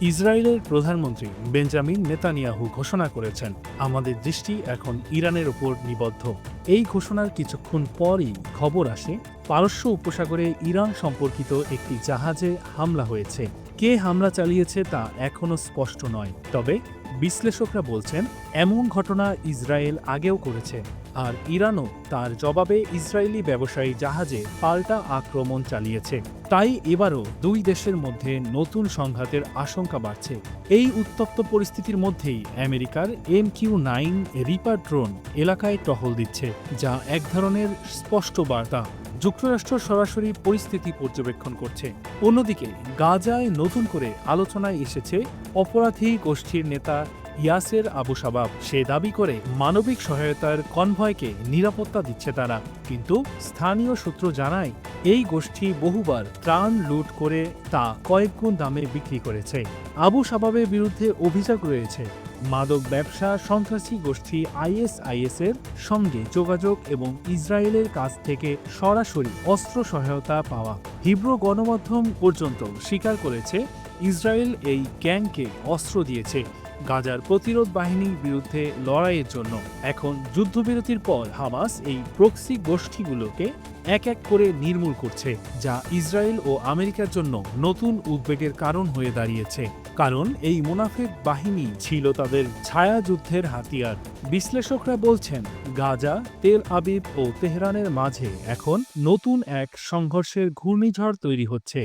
ইসরায়েলের প্রধানমন্ত্রী Benjamin Netanyahu ঘোষণা করেছেন, আমাদের দৃষ্টি এখন ইরানের উপর নিবদ্ধ। এই ঘোষণার কিছুক্ষণ পরই খবর আসে, পারস্য উপসাগরে ইরান সম্পর্কিত একটি জাহাজে হামলা হয়েছে। কে হামলা চালিয়েছে তা এখনও স্পষ্ট নয়, তবে বিশ্লেষকরা বলছেন এমন ঘটনা ইসরায়েল আগেও করেছে, আর ইরানও তার জবাবে ইসরায়েলি ব্যবসায়ী জাহাজে পাল্টা আক্রমণ চালিয়েছে। তাই এবারও দুই দেশের মধ্যে নতুন সংঘাতের আশঙ্কা বাড়ছে। এই উত্তপ্ত পরিস্থিতির মধ্যেই আমেরিকার MQ-9 রিপার ড্রোন এলাকায় টহল দিচ্ছে, যা এক ধরনের স্পষ্ট বার্তা যুক্তরাষ্ট্র সরাসরি পরিস্থিতি পর্যবেক্ষণ করছে। অন্যদিকে গাজায় নতুন করে আলোচনায় এসেছে অপরাধী গোষ্ঠীর নেতা ইয়াসের আবু শাবাব। সে দাবি করে মানবিক সহায়তার কনভয়কে নিরাপত্তা দিচ্ছে তারা, কিন্তু স্থানীয় সূত্র জানায় এই গোষ্ঠী বহুবার ত্রাণ লুট করে তা কয়েকগুণ দামে বিক্রি করেছে। আবু শাবাবের বিরুদ্ধে অভিযোগ রয়েছে মাদক ব্যবসা, সন্ত্রাসী গোষ্ঠী ISIS এর সঙ্গে যোগাযোগ এবং ইসরায়েলের কাছ থেকে সরাসরি অস্ত্র সহায়তা পাওয়া। হিব্রু গণমাধ্যম পর্যন্ত স্বীকার করেছে ইসরায়েল এই গ্যাংকে অস্ত্র দিয়েছে গাজার প্রতিরোধ বাহিনীর বিরুদ্ধে লড়াইয়ের জন্য। এখন যুদ্ধবিরতির পর হামাস এই প্রক্সি গোষ্ঠীগুলোকে এক এক করে নির্মূল করছে, যা ইসরায়েল ও আমেরিকার জন্য নতুন উদ্বেগের কারণ হয়ে দাঁড়িয়েছে। কারণ এই মুনাফেক বাহিনী ছিল তাদের ছায়াযুদ্ধের হাতিয়ার। বিশ্লেষকরা বলছেন গাজা, তেল আবিব ও তেহরানের মাঝে এখন নতুন এক সংঘর্ষের ঘূর্ণিঝড় তৈরি হচ্ছে।